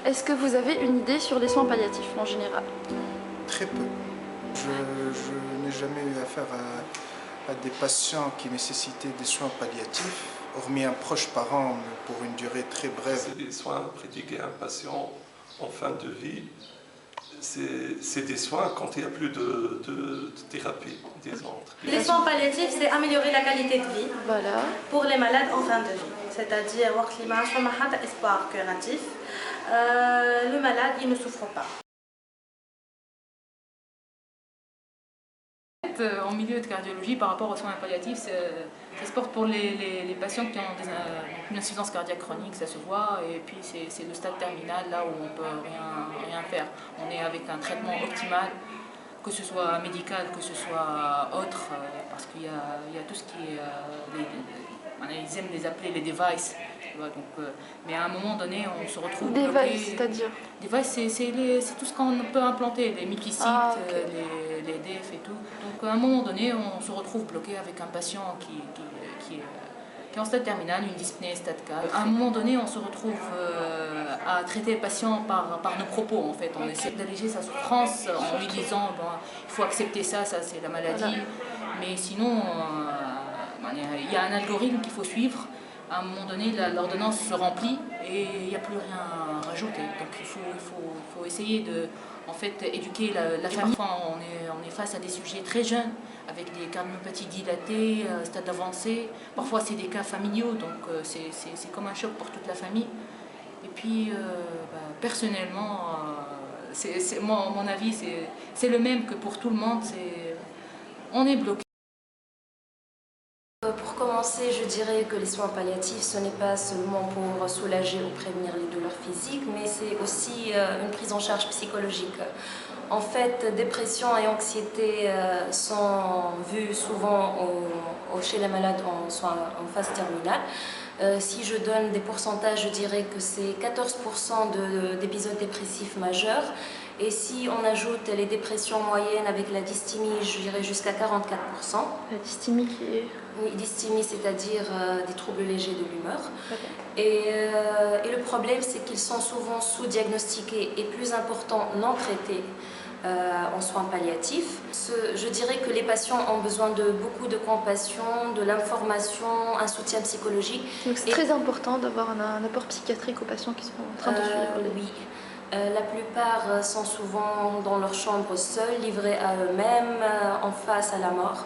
Est-ce que vous avez une idée sur les soins palliatifs en général? Très peu. Je n'ai jamais eu affaire à des patients qui nécessitaient des soins palliatifs, hormis un proche parent, mais pour une durée très brève. C'est des soins prodigués à un patient en fin de vie. C'est des soins quand il n'y a plus de thérapie, disons. Les soins palliatifs, c'est améliorer la qualité de vie pour les malades en fin de vie. C'est-à-dire, espoir curatif, le malade il ne souffre pas. En milieu de cardiologie, par rapport aux soins palliatifs, ça se porte pour les patients qui ont une insuffisance cardiaque chronique, ça se voit, et puis c'est le stade terminal, là où on ne peut rien faire. On est avec un traitement optimal, que ce soit médical, que ce soit autre, parce qu'il y a tout ce qui est... ils aiment les appeler les devices. Donc, mais à un moment donné, on se retrouve bloqué. C'est-à-dire Device, c'est tout ce qu'on peut implanter, les multisites, les DF et tout. Donc à un moment donné, on se retrouve bloqué avec un patient qui est en stade terminal, une dyspnée stade 4. À un moment donné, on se retrouve à traiter le patient par nos propos, en fait. On essaie d'alléger sa souffrance en lui disant bon, il faut accepter ça c'est la maladie. Mais sinon, il y a un algorithme qu'il faut suivre. À un moment donné, l'ordonnance se remplit et il n'y a plus rien à rajouter. Donc il faut essayer de éduquer la famille. Parfois, on est face à des sujets très jeunes, avec des cardiomyopathies dilatées, stade avancé. Parfois, c'est des cas familiaux, donc c'est comme un choc pour toute la famille. Et puis, personnellement, mon avis, c'est le même que pour tout le monde. On est bloqué. Pour commencer, je dirais que les soins palliatifs, ce n'est pas seulement pour soulager ou prévenir les douleurs physiques, mais c'est aussi une prise en charge psychologique. En fait, dépression et anxiété sont vues souvent chez les malades en phase terminale. Si je donne des pourcentages, je dirais que c'est 14% d'épisodes dépressifs majeurs. Et si on ajoute les dépressions moyennes avec la dysthymie, je dirais jusqu'à 44%. La dysthymie qui est... Oui, dysthymie, c'est-à-dire des troubles légers de l'humeur. Okay. Et le problème, c'est qu'ils sont souvent sous-diagnostiqués et, plus important, non traités en soins palliatifs. Je dirais que les patients ont besoin de beaucoup de compassion, de l'information, un soutien psychologique. Donc c'est très important d'avoir un apport psychiatrique aux patients qui sont en train de suivre. Oui. La plupart sont souvent dans leur chambre seuls, livrés à eux-mêmes, en face à la mort.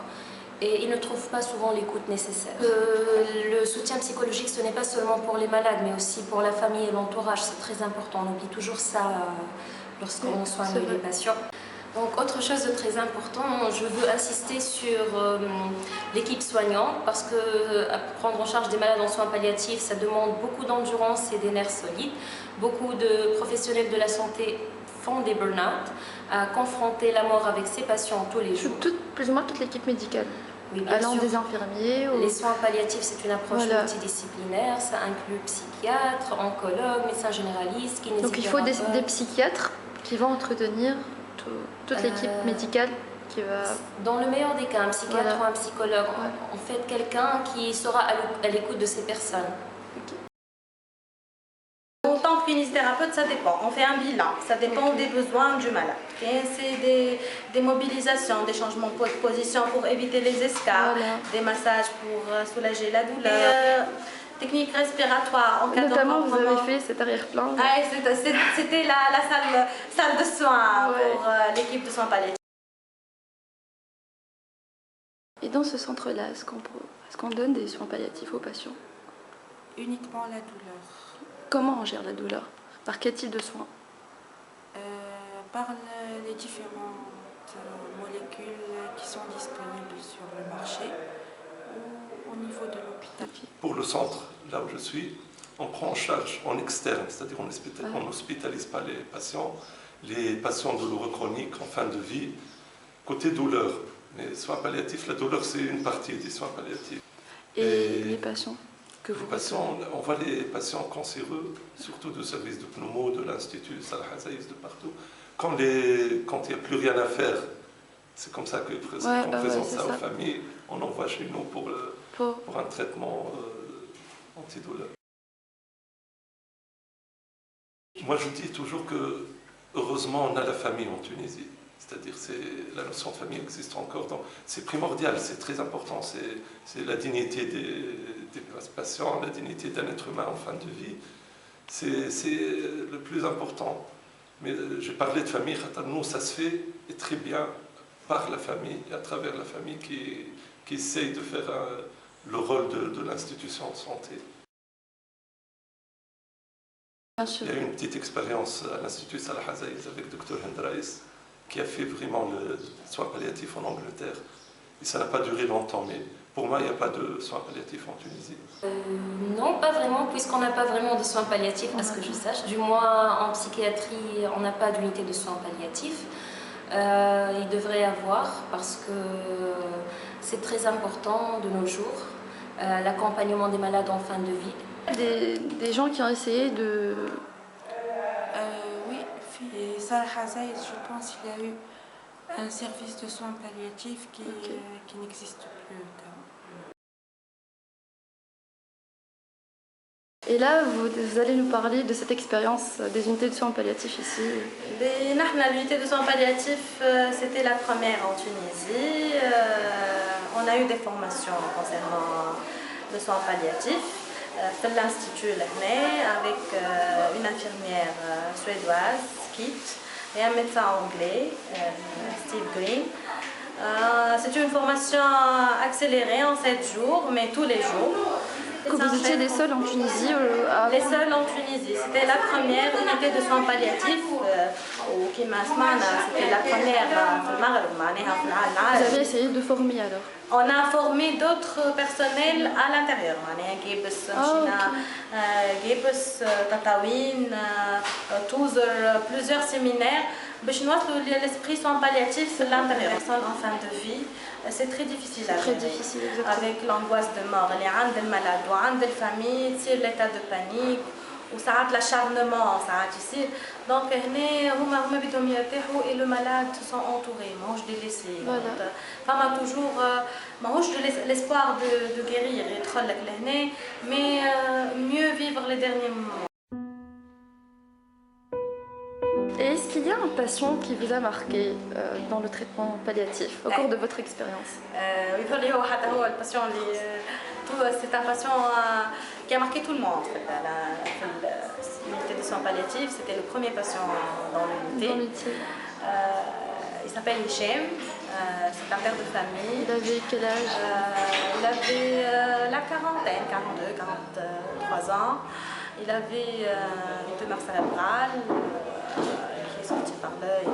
Et ils ne trouvent pas souvent l'écoute nécessaire. Le soutien psychologique, ce n'est pas seulement pour les malades, mais aussi pour la famille et l'entourage. C'est très important. On oublie toujours ça lorsqu'on soigne les patients. Donc, autre chose de très important, je veux insister sur l'équipe soignante, parce que prendre en charge des malades en soins palliatifs, ça demande beaucoup d'endurance et des nerfs solides. Beaucoup de professionnels de la santé font des burn-out, à confronter la mort avec ses patients tous les jours. Plus ou moins toute l'équipe médicale. Oui, bien allant sûr. Des infirmiers. Les soins palliatifs, c'est une approche multidisciplinaire. Ça inclut psychiatre, oncologue, médecin généraliste, kinésithérapeute. Donc il faut des psychiatres qui vont entretenir toute l'équipe médicale qui va... Dans le meilleur des cas, un psychiatre ou un psychologue. En fait, quelqu'un qui sera à l'écoute de ces personnes. En tant que kinésithérapeute, ça dépend. On fait un bilan. Ça dépend des besoins du malade. C'est des mobilisations, des changements de position pour éviter les escarres, des massages pour soulager la douleur, techniques respiratoires en cas de Notamment, vous avez fait cet arrière-plan. Ah, c'était la salle de soins pour l'équipe de soins palliatifs. Et dans ce centre-là, est-ce qu'on donne des soins palliatifs aux patients? Uniquement la douleur. Comment on gère la douleur? Par quel type de soins? Par les différentes molécules qui sont disponibles sur le marché ou au niveau de l'hôpital. Pour le centre, là où je suis, on prend en charge en externe, c'est-à-dire on n'hospitalise pas les patients douloureux chroniques en fin de vie, côté douleur. Mais soins palliatifs, la douleur c'est une partie des soins palliatifs. Et les patients? On voit les patients cancéreux, surtout du service de pneumo, de l'Institut Salah Hazaïs, de partout. Quand il n'y a plus rien à faire, c'est comme ça qu'on présente ça aux familles, on envoie chez nous pour un traitement antidouleur. Moi, je dis toujours que, heureusement, on a la famille en Tunisie. C'est-à-dire la notion de famille existe encore. C'est primordial, c'est très important. C'est la dignité des patients, la dignité d'un être humain en fin de vie. C'est le plus important. Mais j'ai parlé de famille, nous, ça se fait et très bien par la famille, et à travers la famille qui essaye de faire le rôle de l'institution de santé. Il y a eu une petite expérience à l'Institut Salah Hazaïz avec le Dr Hendraïs qui a fait vraiment le soin palliatif en Angleterre. Et ça n'a pas duré longtemps, mais pour moi, il n'y a pas de soins palliatifs en Tunisie. Non, pas vraiment, puisqu'on n'a pas vraiment de soins palliatifs, à ce que je sache. Du moins, en psychiatrie, on n'a pas d'unité de soins palliatifs. Il devrait y avoir, parce que c'est très important de nos jours, l'accompagnement des malades en fin de vie. Des gens qui ont essayé de... Oui, et Salah Hazaïz, je pense qu'il y a eu un service de soins palliatifs qui n'existe plus. Et là, vous allez nous parler de cette expérience des unités de soins palliatifs ici. L'unité de soins palliatifs, c'était la première en Tunisie. On a eu des formations concernant le soin palliatif. Fait l'Institut Lehné avec une infirmière suédoise, Kit, et un médecin anglais, Steve Green. C'est une formation accélérée en 7 jours, mais tous les jours. Vous étiez les seuls en Tunisie Les seuls en Tunisie. C'était la première unité de soins palliatifs au Kimasmana. C'était la première au Maghreb. Vous avez essayé de former alors? On a formé d'autres personnels à l'intérieur. Tatawin, plusieurs séminaires. L'esprit soins palliatifs à l'intérieur. En fin de vie, c'est très difficile à gérer. Avec l'angoisse de mort. Les gens de malade, de la famille, l'état de panique. Ou ça l'acharnement, ça ici. Donc, et le malade sont entourés, mange délaissés. Femme a toujours l'espoir de guérir, mais mieux vivre les derniers moments. Et est-ce qu'il y a un patient qui vous a marqué dans le traitement palliatif au cours de votre expérience? Oui, c'est un patient qui a marqué tout le monde. L'unité de soins palliatifs, c'était le premier patient dans l'unité. Il s'appelle Hichem, c'est un père de famille. Il avait quel âge? Il avait la quarantaine, 42, 43 ans. Il avait une tumeur cérébrale qui est sortie par l'œil.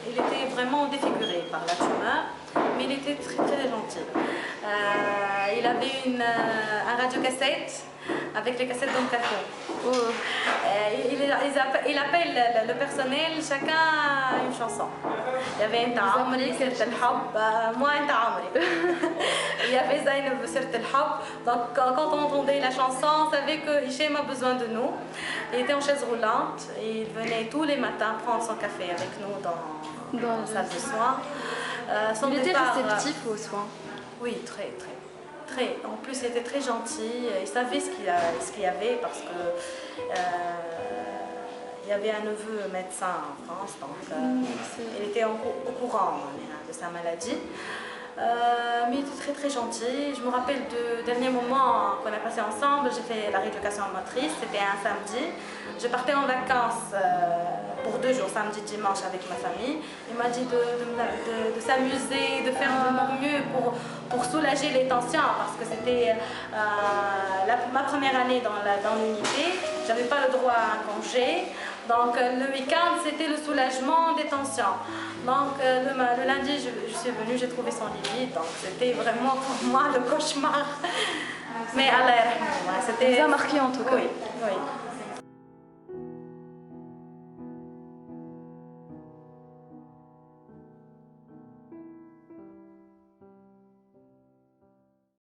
Il était vraiment défiguré par la tumeur, mais il était très très gentil. Il avait un radiocassette avec les cassettes d'Ontaco. Il appelle le personnel, chacun une chanson. Il y avait un Ta'amri, Sirt al-Hab, moi un Ta'amri. Il y avait Zainab, Sirt al-Hab. Donc quand on entendait la chanson, on savait que Hichem a besoin de nous. Il était en chaise roulante et il venait tous les matins prendre son café avec nous dans la salle de soins. Il était réceptif aux soins? Oui, très. En plus, il était très gentil. Il savait ce qu'il y avait parce que il y avait un neveu médecin en France, donc il était au courant de sa maladie. Mais il était très gentil. Je me rappelle du dernier moment qu'on a passé ensemble. J'ai fait la rééducation motrice, c'était un samedi. Je partais en vacances pour 2 jours, samedi, dimanche, avec ma famille. Il m'a dit de s'amuser, de faire de mon mieux pour soulager les tensions, parce que c'était ma première année dans l'unité. Je n'avais pas le droit à un congé. Donc le week-end, c'était le soulagement des tensions. Donc le lundi, je suis venue, j'ai trouvé son lit vide. Donc c'était vraiment pour moi le cauchemar. Mais Allah, c'était... Ça vous a marqué en tout cas? Oui.